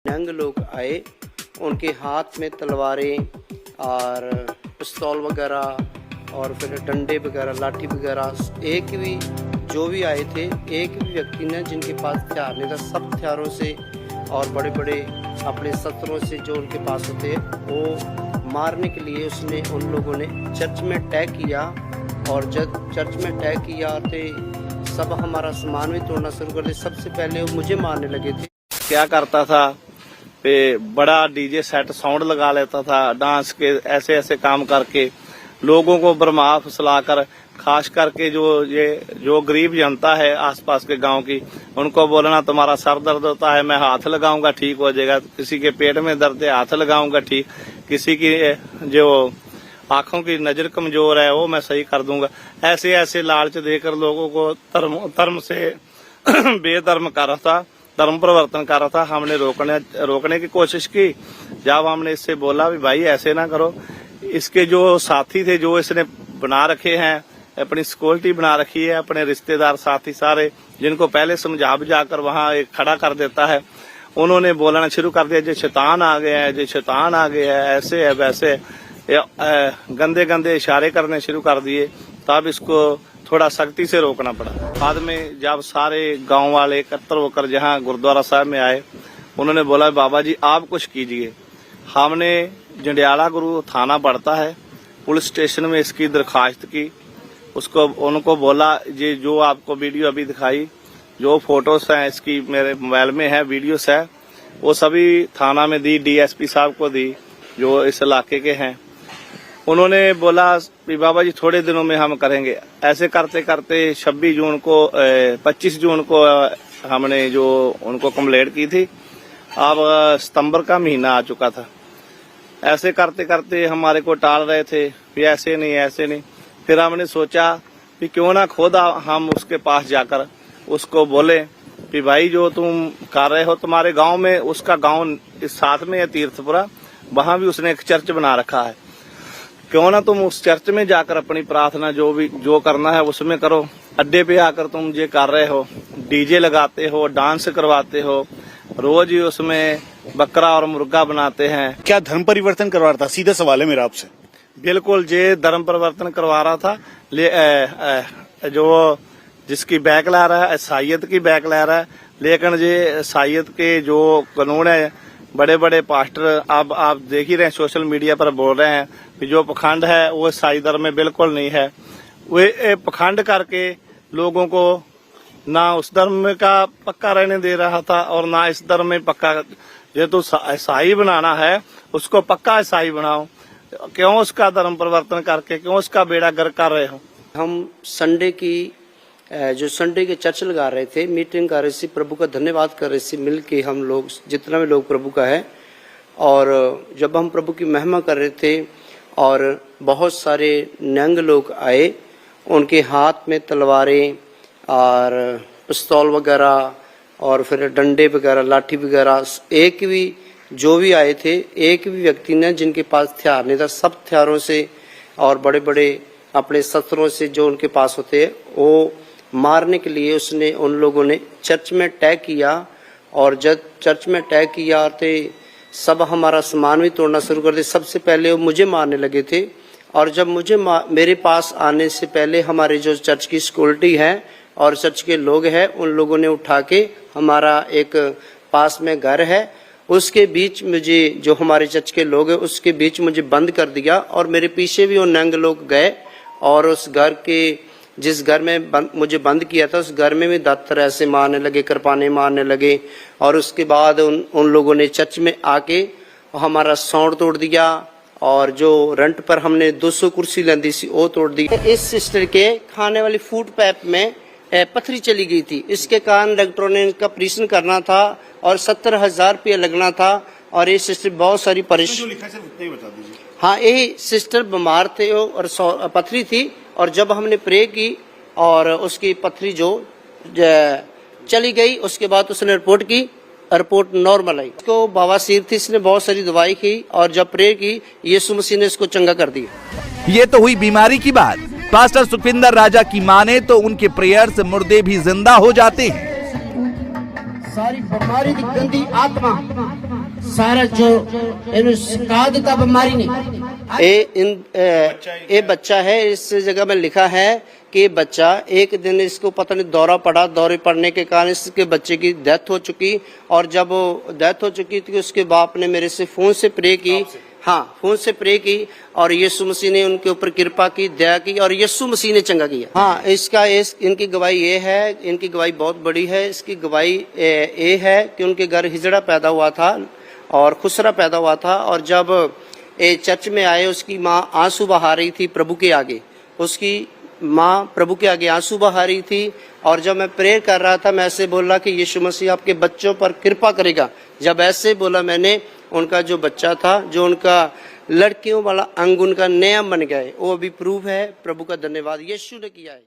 नंग लोग आए, उनके हाथ में तलवारें और पिस्तौल वगैरह और फिर डंडे वगैरह, लाठी वगैरह। एक भी जो भी आए थे, एक भी व्यक्ति ने जिनके पास हथियार नहीं था, सब हथियारों से और बड़े बड़े अपने शस्त्रों से जो उनके पास होते वो मारने के लिए उसने उन लोगों ने चर्च में अटैक किया। और जब चर्च में अटैक किया तो सब हमारा सामान भी तोड़ना शुरू कर दिया। सबसे पहले वो मुझे मारने लगे थे। क्या करता था पे बड़ा डीजे सेट साउंड लगा लेता था, डांस के ऐसे ऐसे काम करके लोगों को भरमा फुसलाकर, खास करके जो गरीब जनता है आसपास के गांव की, उनको बोलना तुम्हारा सर दर्द होता है मैं हाथ लगाऊंगा ठीक हो जाएगा, किसी के पेट में दर्द है हाथ लगाऊंगा ठीक, किसी की जो आंखों की नजर कमजोर है वो मैं सही कर दूंगा। ऐसे ऐसे लालच देकर लोगों को धर्म से बेधर्म कर रहा था, धर्म परिवर्तन कर रहा था। हमने रोकने की कोशिश की। जब हमने इससे बोला भी भाई ऐसे ना करो, इसके जो साथी थे, जो इसने बना रखे हैं, अपनी सिक्योरिटी बना रखी है, अपने रिश्तेदार साथी सारे, जिनको पहले समझा बुझाकर वहां एक खड़ा कर देता है, उन्होंने बोलना शुरू कर दिया, जो शैतान आ गया है, जो शैतान आ गया है, ऐसे है वैसे है, गंदे गंदे इशारे करने शुरू कर दिए। तब इसको थोड़ा सख्ती से रोकना पड़ा। बाद में जब सारे गांव वाले एकत्र होकर जहां गुरुद्वारा साहब में आए, उन्होंने बोला बाबा जी आप कुछ कीजिए। हमने जंडियाला गुरु थाना पड़ता है, पुलिस स्टेशन में इसकी दरखास्त की। उनको बोला ये जो आपको वीडियो अभी दिखाई, जो फोटोस हैं इसकी मेरे मोबाइल में है, वीडियोस है, वो सभी थाना में दी, डीएसपी साहब को दी जो इस इलाके के हैं। उन्होंने बोला कि बाबा जी थोड़े दिनों में हम करेंगे। ऐसे करते करते 25 जून को हमने जो उनको कंप्लेंट की थी, अब सितंबर का महीना आ चुका था। ऐसे करते करते हमारे को टाल रहे थे कि ऐसे नहीं। फिर हमने सोचा कि क्यों ना खुद हम उसके पास जाकर उसको बोले कि भाई जो तुम कर रहे हो, तुम्हारे गांव में, उसका गांव इस साथ में है तीर्थपुरा, वहां भी उसने एक चर्च बना रखा है, क्यों ना तुम उस चर्च में जाकर अपनी प्रार्थना जो करना है उसमें करो। अड्डे पे आकर तुम ये कर रहे हो, डीजे लगाते हो, डांस करवाते हो, रोज ही उसमें बकरा और मुर्गा बनाते हैं। क्या धर्म परिवर्तन करवा रहा था? सीधा सवाल है मेरा आपसे। बिल्कुल ये धर्म परिवर्तन करवा रहा था। जो जिसकी बैक ला रहा है, ईसाइयत की बैक ला रहा है, लेकिन ये ईसाइयत के जो कानून है, बड़े बड़े पास्टर अब आप देख ही रहे हैं, सोशल मीडिया पर बोल रहे हैं कि जो पखंड है वो ईसाई धर्म में बिल्कुल नहीं है। वे पखंड करके लोगों को ना उस धर्म का पक्का रहने दे रहा था और ना इस धर्म में पक्का। ये तो ईसाई बनाना है, उसको पक्का ईसाई बनाओ, क्यों उसका धर्म परिवर्तन करके क्यों उसका बेड़ा गर्क कर रहे हो। हम संडे के चर्च लगा रहे थे, मीटिंग कर रहे थे, प्रभु का धन्यवाद कर रहे थे, मिल के हम लोग जितना भी लोग प्रभु का है। और जब हम प्रभु की महिमा कर रहे थे और बहुत सारे नंग लोग आए, उनके हाथ में तलवारें और पिस्तौल वगैरह और फिर डंडे वगैरह, लाठी वगैरह। एक भी जो भी आए थे, एक भी व्यक्ति ने जिनके पास हथियार नहीं था, सब हथियारों से और बड़े बड़े अपने शस्त्रों से जो उनके पास होते वो मारने के लिए उसने उन लोगों ने चर्च में अटैक किया। और जब चर्च में अटैक किया तो सब हमारा सामान भी तोड़ना शुरू कर दिया। सबसे पहले वो मुझे मारने लगे थे, और जब मेरे पास आने से पहले हमारे जो चर्च की सिक्योरिटी है और चर्च के लोग हैं, उन लोगों ने उठा के हमारा एक पास में घर है, उसके बीच मुझे, जो हमारे चर्च के लोग हैं उसके बीच मुझे बंद कर दिया। और मेरे पीछे भी वो नंग लोग गए और उस घर के, जिस घर में मुझे बंद किया था, उस घर में भी दातर ऐसे मारने लगे, कृपाने मारने लगे। और उसके बाद उन लोगों ने चर्च में आके हमारा साउंड तोड़ दिया, और जो रेंट पर हमने 200 कुर्सी लेंदी सी वो तोड़ दी। इस सिस्टर के खाने वाली फूड पैप में पथरी चली गई थी, इसके कारण डॉक्टरों ने इनका ऑपरेशन करना था और 70,000 रुपया लगना था। और ये सिस्टर बहुत सारी परेशानी। हाँ, यही सिस्टर बीमार थे और पथरी थी, और जब हमने प्रे की और उसकी पथरी जो चली गई, उसके बाद उसने रिपोर्ट नॉर्मल आई। उसको बवासीर थी, इसने बहुत सारी दवाई की और जब प्रे की, यीशु मसीह ने इसको चंगा कर दिया। ये तो हुई बीमारी की बात। पास्टर सुखविंदर राजा की माने तो उनके प्रेयर से मुर्दे भी जिंदा हो जाते हैं। सारी बीमारी दी गंदी आत्मा सारा जो इन्हें सिखा देता बीमारी ने ये बच्चा है। इस जगह में लिखा है कि ये बच्चा एक दिन इसको पता नहीं दौरा पड़ा, दौरे पड़ने के कारण इसके बच्चे की डेथ हो चुकी, और जब वो डेथ हो चुकी थी उसके बाप ने मेरे से फोन से प्रे की, हाँ फोन से प्रे की, और यीशु मसीह ने उनके ऊपर कृपा की, दया की, और यीशु मसीह ने चंगा किया। हाँ, इनकी गवाही ये है, इनकी गवाही बहुत बड़ी है। इसकी गवाही ये है कि उनके घर हिजड़ा पैदा हुआ था और खुसरा पैदा हुआ था, और जब ये चर्च में आए उसकी माँ आंसू बहा रही थी प्रभु के आगे, उसकी माँ प्रभु के आगे आंसू बहा रही थी, और जब मैं प्रेयर कर रहा था मैं ऐसे बोला कि यीशु मसीह आपके बच्चों पर कृपा करेगा। जब ऐसे बोला मैंने, उनका जो बच्चा था, जो उनका लड़कियों वाला अंग उनका नया बन गया है, वो अभी प्रूफ है। प्रभु का धन्यवाद, यीशु ने किया है।